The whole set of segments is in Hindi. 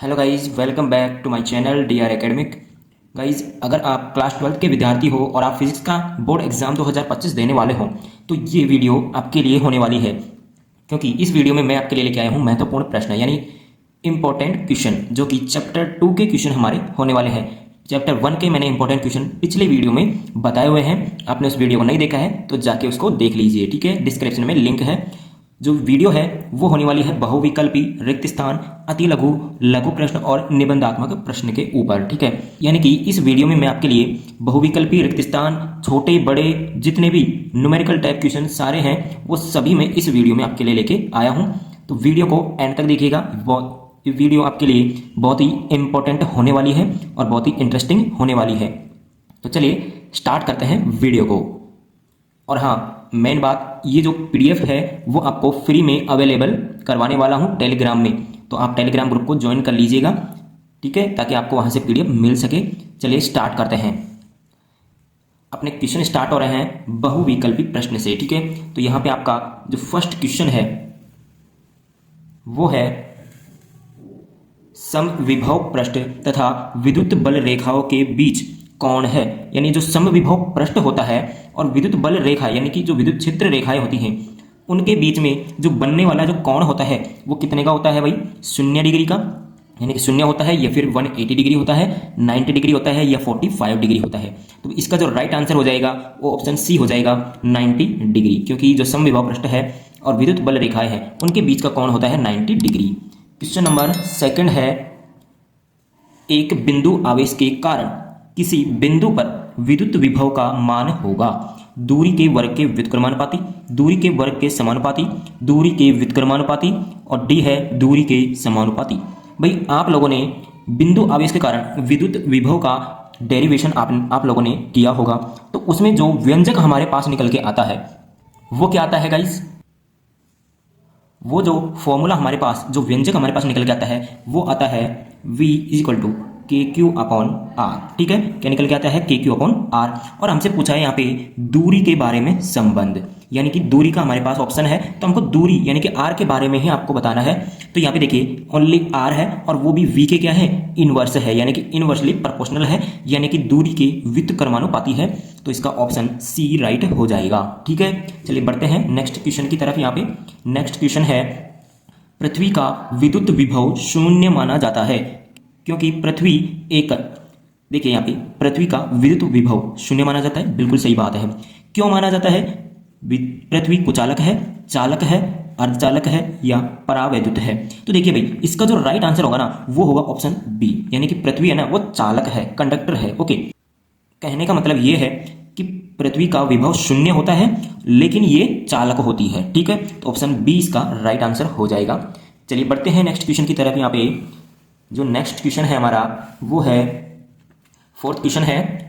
Hello guys, welcome back to my channel DR Academic. Guys, अगर आप क्लास 12 के विद्यार्थी हो और आप फिजिक्स का बोर्ड एग्जाम 2025 देने वाले हो तो ये वीडियो आपके लिए होने वाली है, क्योंकि इस वीडियो में मैं आपके लिए लेके आया हूँ महत्वपूर्ण प्रश्न यानी इंपॉर्टेंट क्वेश्चन, जो कि चैप्टर 2 के क्वेश्चन हमारे होने वाले हैं। चैप्टर 1 के मैंने इंपॉर्टेंट क्वेश्चन पिछले वीडियो में बताए हुए हैं। आपने उस वीडियो को नहीं देखा है तो जाके उसको देख लीजिए, ठीक है। डिस्क्रिप्शन में लिंक है। जो वीडियो है वो होने वाली है बहुविकल्पी, रिक्त स्थान, अति लघु, लघु प्रश्न और निबंधात्मक प्रश्न के ऊपर, ठीक है। यानी कि इस वीडियो में मैं आपके लिए बहुविकल्पी, रिक्त स्थान, छोटे बड़े जितने भी न्यूमेरिकल टाइप क्वेश्चन सारे हैं वो सभी मैं इस वीडियो में आपके लिए लेके आया हूं। तो वीडियो को एंड तक देखिएगा। ये वीडियो आपके लिए बहुत ही इंपॉर्टेंट होने वाली है और बहुत ही इंटरेस्टिंग होने वाली है। तो चलिए स्टार्ट करते हैं वीडियो को। और हाँ, मेन बात, ये जो पीडीएफ है वो आपको फ्री में अवेलेबल करवाने वाला हूँ टेलीग्राम में, तो आप टेलीग्राम ग्रुप को ज्वाइन कर लीजिएगा, ठीक है, ताकि आपको वहाँ से पीडीएफ मिल सके। चलिए स्टार्ट करते हैं। अपने क्वेश्चन स्टार्ट हो रहे हैं बहुविकल्पी प्रश्न से, ठीक है। तो यहाँ पे आपका जो फर्स्ट क्वेश्चन है वो है समविभव पृष्ठ तथा विद्युत बल रेखाओं के बीच कौन है। यानी जो समविभव पृष्ठ होता है और विद्युत बल रेखा यानी कि जो विद्युत क्षेत्र रेखाएं होती हैं उनके बीच में जो बनने वाला जो कोण होता है वो कितने का होता है भाई? 0 डिग्री का, यानी कि 0 होता है, या फिर 180 डिग्री होता है, 90 डिग्री होता है, या 45 डिग्री होता है। तो इसका जो राइट आंसर हो जाएगा वो ऑप्शन सी हो जाएगा, 90 डिग्री, क्योंकि जो समविभव पृष्ठ है और विद्युत बल रेखाएं हैं उनके बीच का कोण होता है 90 डिग्री। क्वेश्चन नंबर सेकंड है, एक बिंदु आवेश के कारण किसी बिंदु पर विद्युत विभव का मान होगा दूरी के वर्ग के व्युत्क्रमानुपाती, दूरी के वर्ग के समानुपाती, दूरी के व्युत्क्रमानुपाती, और डी है दूरी के समानुपाती। भाई आप लोगों ने बिंदु आवेश के कारण विद्युत विभव का डेरिवेशन आप लोगों ने किया होगा, तो उसमें जो व्यंजक हमारे पास निकल के आता है वो क्या आता है गाइस? वो जो फॉर्मूला हमारे पास, जो व्यंजक हमारे पास निकल के आता है वो आता है V इक्वल टू के क्यू अपॉन आर, ठीक है। क्या निकल के आता है? के क्यू अपॉन आर। और हमसे पूछा है यहाँ पे दूरी के बारे में संबंध, यानी कि दूरी का हमारे पास ऑप्शन है, तो हमको दूरी यानी कि आर के बारे में ही आपको बताना है। तो यहाँ पे देखिए ओनली आर है और वो भी वी के क्या है? इनवर्स है, यानी कि इनवर्सली प्रोपोर्शनल है, यानी कि दूरी के व्युत्क्रमानुपाती है। तो इसका ऑप्शन सी राइट हो जाएगा, ठीक है। चलिए बढ़ते हैं नेक्स्ट क्वेश्चन की तरफ। यहाँ पे नेक्स्ट क्वेश्चन है, पृथ्वी का विद्युत विभव 0 माना जाता है क्योंकि पृथ्वी एक, देखिए यहाँ पे पृथ्वी का विद्युत विभव 0 माना जाता है, बिल्कुल सही बात है। क्यों माना जाता है? पृथ्वी कुचालक है, चालक है, अर्धचालक है या परावैद्युत है। तो देखिए भाई इसका जो राइट आंसर होगा ना वो होगा ऑप्शन बी, यानी कि पृथ्वी है ना वो चालक है, कंडक्टर है। ओके, कहने का मतलब ये है कि पृथ्वी का विभव 0 होता है लेकिन ये चालक होती है, ठीक है। तो ऑप्शन बी इसका राइट आंसर हो जाएगा। चलिए बढ़ते हैं नेक्स्ट क्वेश्चन की तरफ। यहाँ पे जो नेक्स्ट क्वेश्चन है हमारा वो है, फोर्थ क्वेश्चन है,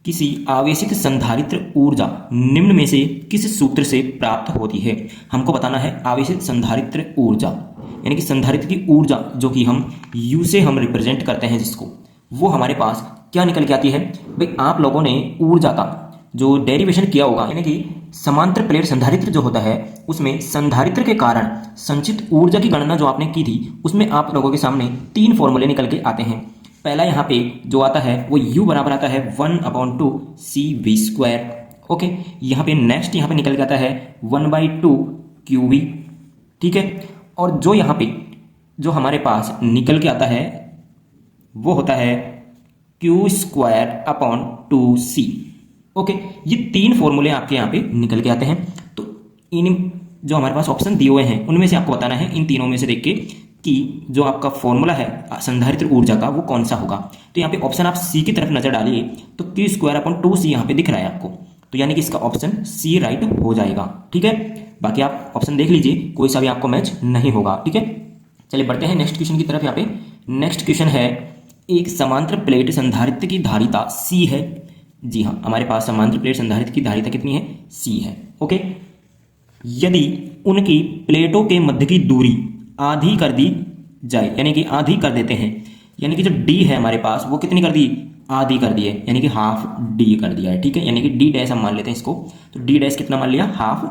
किसी आवेशित संधारित्र ऊर्जा निम्न में से किस सूत्र से प्राप्त होती है। हमको बताना है आवेशित संधारित्र ऊर्जा, यानी कि संधारित्र की ऊर्जा जो कि हम U से हम रिप्रेजेंट करते हैं जिसको, वो हमारे पास क्या निकल के आती है भाई? आप लोगों ने ऊर्जा का जो डेरिवेशन किया होगा, यानी कि समांतर प्लेट संधारित्र जो होता है उसमें संधारित्र के कारण संचित ऊर्जा की गणना जो आपने की थी उसमें आप लोगों के सामने 3 फॉर्मूले निकल के आते हैं। पहला यहाँ पे जो आता है वो U बराबर आता है 1/2 CV²। ओके, यहाँ पे नेक्स्ट यहाँ पे निकल के आता है 1/2 QV, ठीक है। और जो यहाँ पे जो हमारे पास निकल के आता है वो होता है Q²/2C। ओके, ये 3 फॉर्मूले आपके यहाँ पे निकल के आते हैं। तो इन जो हमारे पास ऑप्शन दिए हुए हैं उनमें से आपको बताना है इन तीनों में से देख के कि जो आपका फॉर्मूला है संधारित्र ऊर्जा का वो कौन सा होगा। तो यहाँ पे ऑप्शन आप सी की तरफ नजर डालिए तो Q²/2C यहाँ पे दिख रहा है आपको, तो यानी कि इसका ऑप्शन सी राइट हो जाएगा, ठीक है। बाकी आप ऑप्शन देख लीजिए, कोई सा भी आपको मैच नहीं होगा, ठीक है। चलिए बढ़ते हैं नेक्स्ट क्वेश्चन की तरफ। यहाँ पे नेक्स्ट क्वेश्चन है, एक समांतर प्लेट संधारित्र की धारिता C है। जी हाँ, हमारे पास समांतर प्लेट संधारित्र की धारिता कितनी है? C है। ओके, यदि उनकी प्लेटों के मध्य की दूरी आधी कर दी जाए, यानी कि आधी कर देते हैं, यानी कि जो D है हमारे पास वो कितनी कर दी? आधी कर दी है, यानी कि हाफ D कर दिया है, ठीक है। यानी कि D डैश हम मान लेते हैं इसको, तो D डैश कितना मान लिया? हाफ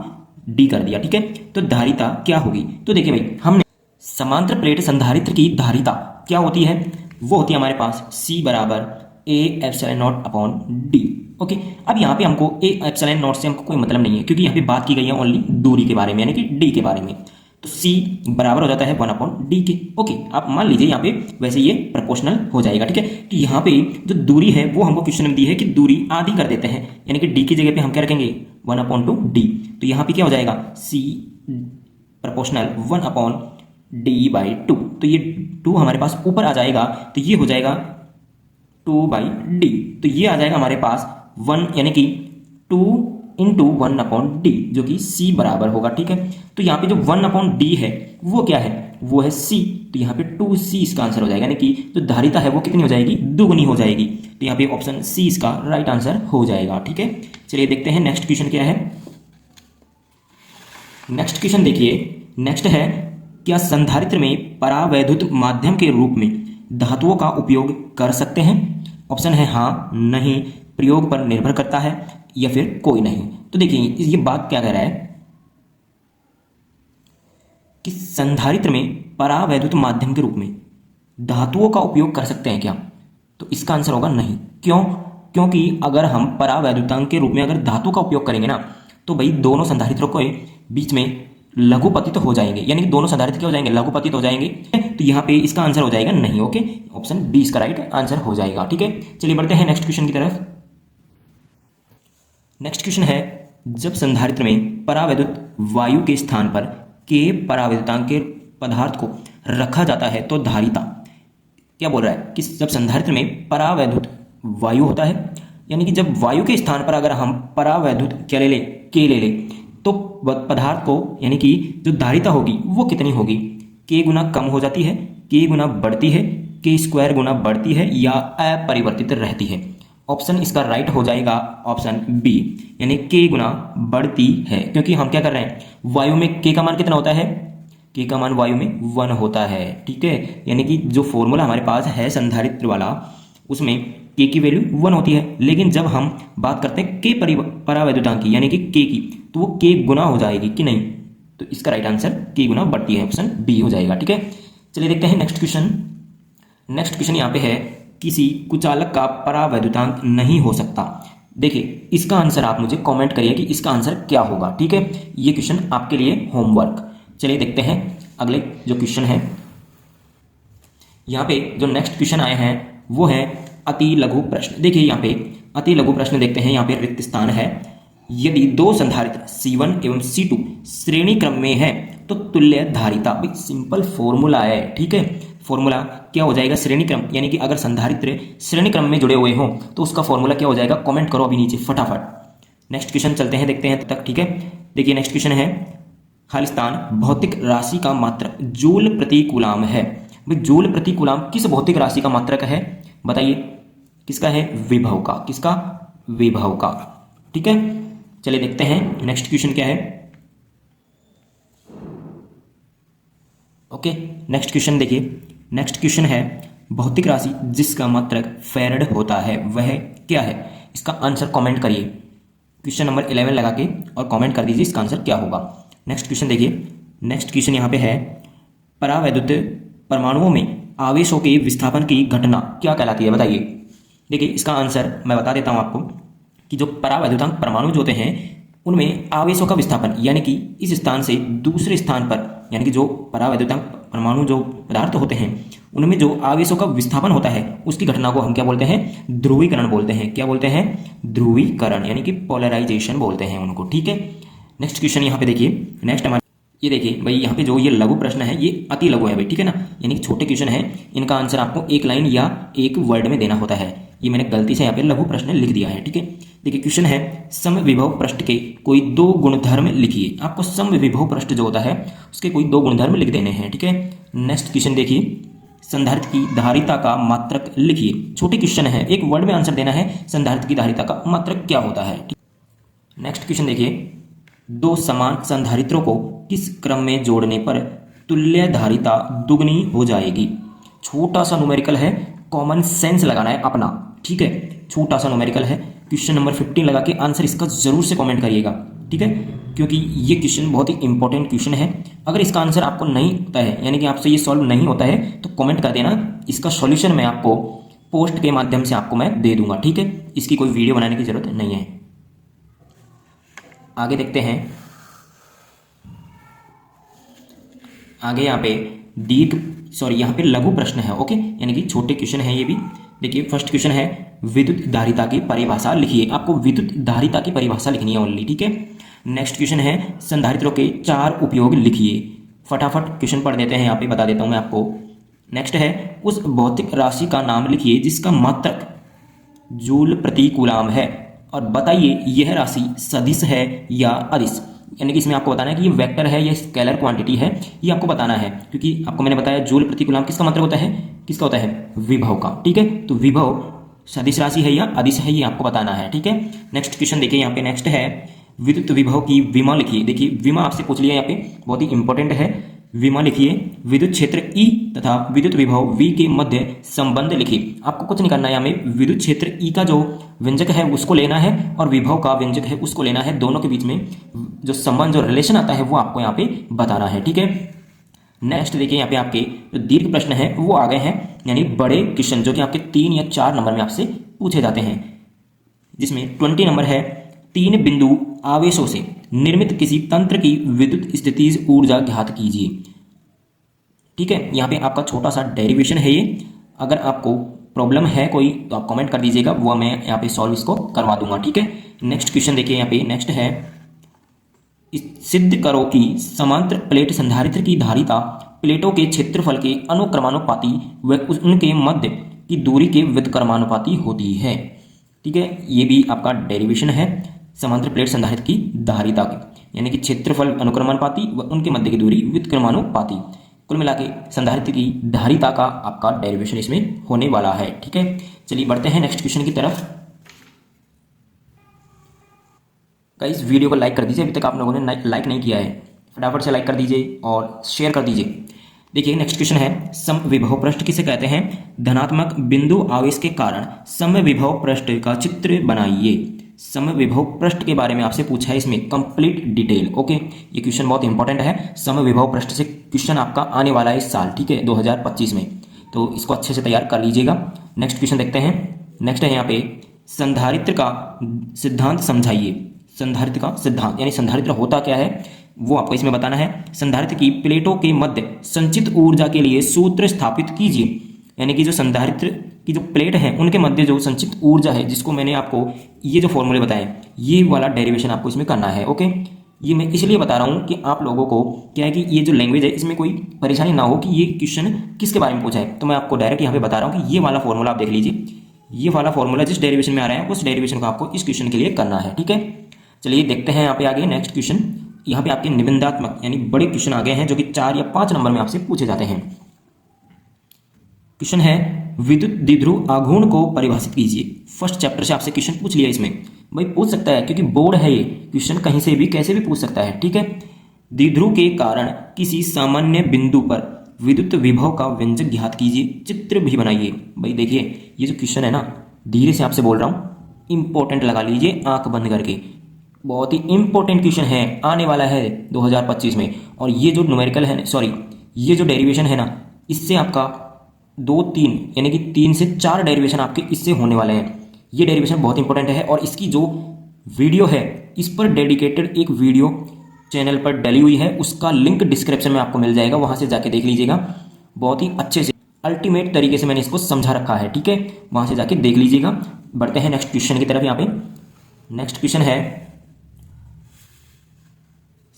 D कर दिया, ठीक है। तो धारिता क्या होगी? तो देखिए भाई हमने समांतर प्लेट संधारित्र की धारिता क्या होती है? वो होती है हमारे पास C बराबर A epsilon not upon D. Okay, अब यहाँ पे हमको ए एप्सिलॉन नॉट से हमको कोई मतलब नहीं है, क्योंकि यहाँ पे बात की गई है ओनली दूरी के बारे में, यानी कि डी के बारे में। तो C बराबर हो जाता है 1 अपॉन डी के। ओके, आप मान लीजिए यहाँ पे वैसे ये प्रोपोर्शनल हो जाएगा, ठीक है। तो यहाँ पे जो दूरी है वो हमको क्वेश्चन में दी है कि दूरी आधी कर देते हैं, यानी कि डी की जगह पे हम क्या रखेंगे 1 अपॉन 2 डी। तो यहाँ पे क्या हो जाएगा C proportional 1 upon D by 2। तो ये 2 हमारे पास ऊपर आ जाएगा, तो ये हो जाएगा 2 बाई डी। तो ये आ जाएगा हमारे पास 1, यानी कि 2 इंटू 1 अपॉन डी, जो कि C बराबर होगा, ठीक है। तो यहाँ पे जो 1 अपॉन डी है वो क्या है, वो है C। तो यहाँ पे 2C इसका आंसर हो जाएगा, यानी कि जो धारिता है वो कितनी हो जाएगी, दुगनी हो जाएगी। तो यहाँ पे ऑप्शन C इसका राइट आंसर हो जाएगा, ठीक है। चलिए देखते हैं नेक्स्ट क्वेश्चन क्या है। नेक्स्ट क्वेश्चन देखिए, नेक्स्ट है, क्या संधारित्र में परावैद्युत माध्यम के रूप में धातुओं का उपयोग कर सकते हैं? ऑप्शन है हाँ, नहीं, प्रयोग पर निर्भर करता है, या फिर कोई नहीं। तो देखिए ये बात क्या कह रहा है कि संधारित्र में परावैद्युत माध्यम के रूप में धातुओं का उपयोग कर सकते हैं क्या? तो इसका आंसर होगा नहीं। क्यों? क्योंकि अगर हम परावैद्युतांक के रूप में अगर धातु का उपयोग करेंगे ना, तो भाई दोनों संधारित्रों के बीच में लघुपतित हो जाएंगे, यानी कि दोनों संधारित्र क्या हो जाएंगे, लघुपतित हो जाएंगे। तो यहाँ पे इसका आंसर हो जाएगा नहीं। ओके, ऑप्शन बी इसका राइट आंसर हो जाएगा, ठीक है। चलिए बढ़ते हैं नेक्स्ट क्वेश्चन की तरफ। नेक्स्ट क्वेश्चन है, जब संधारित्र में परावैद्युत वायु के स्थान पर के परावैद्युतांक के पदार्थ को रखा जाता है तो धारिता क्या बोल रहा है कि जब संधारित्र में परावैद्युत वायु होता है, यानी कि जब वायु के स्थान पर अगर हम परावैद्युत क्या ले ले, के ले ले, तो पदार्थ को यानी कि जो धारिता होगी वो कितनी होगी, के गुना कम हो जाती है, के गुना बढ़ती है, के स्क्वायर गुना बढ़ती है, या अपरिवर्तित रहती है। ऑप्शन इसका राइट हो जाएगा ऑप्शन बी, यानी के गुना बढ़ती है, क्योंकि हम क्या कर रहे हैं, वायु में के का मान कितना होता है, के का मान वायु में 1 होता है, ठीक है। यानी कि जो फॉर्मूला हमारे पास है संधारित्र वाला, उसमें के की वैल्यू 1 होती है, लेकिन जब हम बात करते हैं के परावैद्युतांक की, यानी कि के की, तो वो के गुना हो जाएगी कि नहीं। तो इसका राइट आंसर के गुना बढ़ती है, ऑप्शन बी हो जाएगा, ठीक है। चलिए देखते हैं नेक्स्ट क्वेश्चन। नेक्स्ट क्वेश्चन यहाँ पे है, किसी कुचालक का परावैद्युतांक नहीं हो सकता। देखिए इसका आंसर आप मुझे कमेंट करिए कि इसका आंसर क्या होगा, ठीक है। ये क्वेश्चन आपके लिए होमवर्क। चलिए देखते हैं अगले जो क्वेश्चन है। यहाँ पे जो नेक्स्ट क्वेश्चन आए हैं वो है अति लघु प्रश्न। देखिए यहाँ पे अति लघु प्रश्न देखते हैं। यहाँ पे रिक्त स्थान है, यदि दो संधारित्र C1 एवं C2 श्रेणी क्रम में है तो तुल्य धारिता, भाई सिंपल फॉर्मूला है, ठीक है। फॉर्मूला क्या हो जाएगा, श्रेणी क्रम, यानी कि अगर संधारित्र श्रेणी क्रम में जुड़े हुए हो तो उसका फॉर्मूला क्या हो जाएगा, कमेंट करो अभी नीचे फटाफट। नेक्स्ट क्वेश्चन चलते हैं, देखते हैं तब तक, ठीक है। देखिए नेक्स्ट क्वेश्चन है, खालिस्तान भौतिक राशि का मात्रक जूल प्रति कूलाम है। भाई जूल प्रति कूलाम किस भौतिक राशि का मात्रक है, बताइए। किसका है, विभव का। किसका, विभव का, ठीक है। चलिए देखते हैं नेक्स्ट क्वेश्चन क्या है। ओके, नेक्स्ट क्वेश्चन देखिए। नेक्स्ट क्वेश्चन है, भौतिक राशि जिसका मात्रक फैराड होता है वह क्या है। इसका आंसर कमेंट करिए, क्वेश्चन नंबर 11 लगा के और कमेंट कर दीजिए इसका आंसर क्या होगा। नेक्स्ट क्वेश्चन देखिए। नेक्स्ट क्वेश्चन यहाँ पे है, परावैद्युत परमाणुओं में आवेशों के विस्थापन की घटना क्या कहलाती है, बताइए। देखिए इसका आंसर मैं बता देता हूँ आपको कि जो परावैद्युतांक परमाणु जो होते हैं उनमें आवेशों का विस्थापन, यानी कि इस स्थान से दूसरे स्थान पर, यानी कि जो परावैद्युतांक परमाणु जो पदार्थ होते हैं उनमें जो आवेशों का विस्थापन होता है उसकी घटना को हम क्या बोलते हैं, ध्रुवीकरण बोलते हैं। क्या बोलते हैं, ध्रुवीकरण, यानी कि पोलराइजेशन बोलते हैं उनको, ठीक है। नेक्स्ट क्वेश्चन यहाँ पे देखिए। नेक्स्ट हमारे ये देखिए भाई, यहाँ पे जो ये लघु प्रश्न है ये अति लघु है भाई, ठीक है ना, यानी कि छोटे क्वेश्चन है, इनका आंसर आपको एक लाइन या एक वर्ड में देना होता है। ये मैंने गलती से यहाँ पे लघु प्रश्न लिख दिया है, ठीक है। देखिए क्वेश्चन है, समविभव पृष्ठ के कोई 2 गुणधर्म लिखिए। आपको समविभव पृष्ठ जो होता है उसके कोई 2 गुणधर्म लिख देने हैं, ठीक है। नेक्स्ट क्वेश्चन देखिए, संधारित्र की धारिता का मात्रक लिखिए। छोटे क्वेश्चन है, एक वर्ड में आंसर देना है, संधारित्र की धारिता का मात्रक क्या होता है। नेक्स्ट क्वेश्चन देखिए, 2 समान संधारित्रों को किस क्रम में जोड़ने पर तुल्य धारिता दुगनी हो जाएगी। छोटा सा न्यूमेरिकल है, कॉमन सेंस लगाना है अपना, ठीक है। छोटा सा न्यूमेरिकल है, क्वेश्चन नंबर 15 लगा के आंसर इसका जरूर से कमेंट करिएगा। ठीक है, क्योंकि ये क्वेश्चन बहुत ही इंपॉर्टेंट क्वेश्चन है। अगर इसका आंसर आपको नहीं होता है, यानी कि आपसे ये सॉल्व नहीं होता है, तो कमेंट कर देना, इसका सॉल्यूशन मैं आपको पोस्ट के माध्यम से आपको मैं दे दूंगा। ठीक है, इसकी कोई वीडियो बनाने की जरूरत नहीं है। आगे देखते हैं। आगे यहाँ पे यहाँ पे लघु प्रश्न है। ओके, यानी कि छोटे क्वेश्चन है ये भी। देखिए फर्स्ट क्वेश्चन है, विद्युत धारिता की परिभाषा लिखिए। आपको विद्युत धारिता की परिभाषा लिखनी है ओनली। ठीक है, नेक्स्ट क्वेश्चन है, संधारित्रों के 4 उपयोग लिखिए। फटाफट क्वेश्चन पढ़ देते हैं, यहाँ पे बता देता हूँ मैं आपको। नेक्स्ट है, उस भौतिक राशि का नाम लिखिए जिसका मात्रक जूल प्रति कूलाम है, और बताइए यह राशि सदिश है या अदिश। यानी कि इसमें आपको बताना है कि ये वेक्टर है या स्केलर क्वांटिटी है, ये आपको बताना है। क्योंकि आपको मैंने बताया जूल प्रति कूलाम किसका मतलब होता है, किसका होता है, विभव का। ठीक है, तो विभव सदिश राशि है या अदिश है, ये आपको बताना है। ठीक है, नेक्स्ट क्वेश्चन देखिए यहाँ पे। नेक्स्ट है, विद्युत विभव की विमा लिखिए। देखिए विमा आपसे पूछ लिया, यहाँ पे बहुत ही इंपॉर्टेंट है। विमा लिखिए, विद्युत क्षेत्र E तथा विद्युत विभव V के मध्य संबंध लिखिए। आपको कुछ नहीं करना है, यहाँ में विद्युत क्षेत्र E का जो व्यंजक है उसको लेना है और विभव का व्यंजक है उसको लेना है। दोनों के बीच में जो संबंध, जो रिलेशन आता है वो आपको यहाँ पे बताना है। ठीक है, नेक्स्ट देखिए यहाँ पे आपके जो दीर्घ प्रश्न है वो आ गए हैं, यानी बड़े क्वेश्चन जो कि आपके 3 या 4 नंबर में आपसे पूछे जाते हैं, जिसमें 20 नंबर है, 3 बिंदु आवेशों से निर्मित किसी तंत्र की विद्युत स्थितिज ऊर्जा ज्ञात कीजिए। ठीक है, यहाँ पे आपका छोटा सा डेरिवेशन है ये। अगर आपको प्रॉब्लम है कोई तो आप कमेंट कर दीजिएगा, वो मैं यहाँ पे सॉल्व इसको करवा दूंगा। ठीक है, नेक्स्ट क्वेश्चन देखिए यहाँ पे। नेक्स्ट है, सिद्ध करो कि समांतर प्लेट संधारित्र की धारिता प्लेटों के क्षेत्रफल के अनुक्रमानुपाती व उनके मध्य की दूरी के व्युत्क्रमानुपाती होती है। ठीक है, ये भी आपका डेरिवेशन है समांतर प्लेट संधारित्र की धारिता की, यानी कि क्षेत्रफल अनुक्रमानुपाती व उनके मध्य की दूरी व्युत्क्रमानुपाती। कुल मिला के संधारित्र की धारिता का आपका डेरिवेशन इसमें होने वाला है। ठीक है, चलिए बढ़ते हैं नेक्स्ट क्वेश्चन की तरफ। गाइस वीडियो को लाइक कर दीजिए, अभी तक आप लोगों ने लाइक नहीं किया है, फटाफट से लाइक कर दीजिए और शेयर कर दीजिए। देखिए नेक्स्ट क्वेश्चन है, समविभव पृष्ठ किसे कहते हैं। धनात्मक बिंदु आवेश के कारण समविभव पृष्ठ का चित्र बनाइए। समविभव पृष्ठ के बारे में आपसे पूछा है इसमें कंप्लीट डिटेल। ओके, ये क्वेश्चन बहुत इंपॉर्टेंट है। समविभव पृष्ठ से क्वेश्चन आपका आने वाला है इस साल, ठीक है, 2025 में, तो इसको अच्छे से तैयार कर लीजिएगा। नेक्स्ट क्वेश्चन देखते हैं। नेक्स्ट है यहाँ पे, संधारित्र का सिद्धांत समझाइए। संधारित्र का सिद्धांत यानी संधारित्र होता क्या है वो आपको इसमें बताना है। संधारित्र की प्लेटों के मध्य संचित ऊर्जा के लिए सूत्र स्थापित कीजिए। यानी कि जो संधारित्र की जो प्लेट है उनके मध्य जो संचित ऊर्जा है, जिसको मैंने आपको ये जो फॉर्मूले बताए, ये वाला डेरिवेशन आपको इसमें करना है। ओके, ये मैं इसलिए बता रहा हूँ कि आप लोगों को क्या है कि ये जो लैंग्वेज है इसमें कोई परेशानी ना हो कि ये क्वेश्चन किसके बारे में पूछा है। तो मैं आपको डायरेक्ट यहाँ पे बता रहा हूँ कि ये वाला फॉर्मूला आप देख लीजिए, ये वाला फॉर्मूला जिस डेरिवेशन में आ रहा है उस डेरिवेशन को आपको इस क्वेश्चन के लिए करना है। ठीक है, चलिए देखते हैं यहाँ पे आगे नेक्स्ट क्वेश्चन। यहाँ पे आपके निबंधात्मक यानी बड़े क्वेश्चन आ गए हैं जो कि 4 या 5 नंबर में आपसे पूछे जाते हैं। क्वेश्चन है, विद्युत द्विध्रुव आघूर्ण को परिभाषित कीजिए। फर्स्ट चैप्टर से आपसे क्वेश्चन पूछ लिया इसमें, भाई पूछ सकता है क्योंकि बोर्ड है ये क्वेश्चन, कहीं से भी कैसे भी पूछ सकता है। ठीक है, द्विध्रुव के कारण किसी सामान्य बिंदु पर विद्युत विभव का व्यंजक ज्ञात कीजिए, चित्र भी बनाइए। भाई देखिए ये जो क्वेश्चन है ना, धीरे से आपसे बोल रहा हूँ, इंपॉर्टेंट लगा लीजिए आंख बंद करके, बहुत ही इंपॉर्टेंट क्वेश्चन है, आने वाला है 2025 में। और ये जो न्यूमेरिकल है, सॉरी ये जो डेरिवेशन है ना, इससे आपका 2-3 यानी कि 3 से 4 डेरिवेशन आपके इससे होने वाले हैं। ये डेरिवेशन बहुत इंपॉर्टेंट है और इसकी जो वीडियो है इस पर डेडिकेटेड एक वीडियो चैनल पर डली हुई है, उसका लिंक डिस्क्रिप्शन में आपको मिल जाएगा, वहां से जाके देख लीजिएगा। बहुत ही अच्छे से अल्टीमेट तरीके से मैंने इसको समझा रखा है। ठीक है, वहां से जाके देख लीजिएगा। बढ़ते हैं नेक्स्ट क्वेश्चन की तरफ। यहाँ पे नेक्स्ट क्वेश्चन है,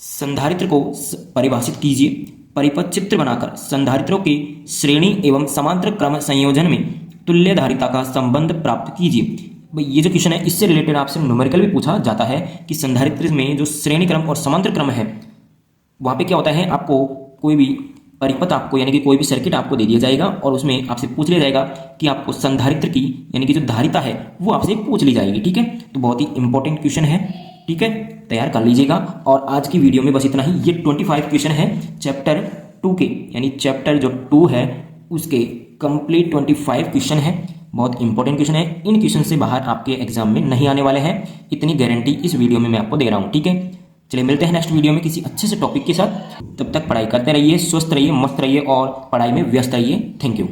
संधारित्र को परिभाषित कीजिए। परिपथ चित्र बनाकर संधारित्रों के श्रेणी एवं समांतर क्रम संयोजन में तुल्य धारिता का संबंध प्राप्त कीजिए। भाई ये जो क्वेश्चन है इससे रिलेटेड आपसे न्यूमेरिकल भी पूछा जाता है कि संधारित्र में जो श्रेणी क्रम और समांतर क्रम है वहां पे क्या होता है, आपको कोई भी परिपथ आपको यानी कि कोई भी सर्किट आपको दे दिया जाएगा और उसमें आपसे पूछ लिया जाएगा कि आपको संधारित्र की यानी कि जो धारिता है वो आपसे पूछ ली जाएगी। ठीक है, तो बहुत ही इंपॉर्टेंट क्वेश्चन है। ठीक है, तैयार कर लीजिएगा। और आज की वीडियो में बस इतना ही। ये 25 क्वेश्चन है चैप्टर 2 के, यानी चैप्टर जो 2 है उसके कंप्लीट 25 क्वेश्चन है। बहुत इंपॉर्टेंट क्वेश्चन है, इन क्वेश्चन से बाहर आपके एग्जाम में नहीं आने वाले हैं, इतनी गारंटी इस वीडियो में मैं आपको दे रहा हूँ। ठीक है, चलिए मिलते हैं नेक्स्ट वीडियो में किसी अच्छे से टॉपिक के साथ। तब तक पढ़ाई करते रहिए, स्वस्थ रहिए, मस्त रहिए और पढ़ाई में व्यस्त रहिए। Thank you.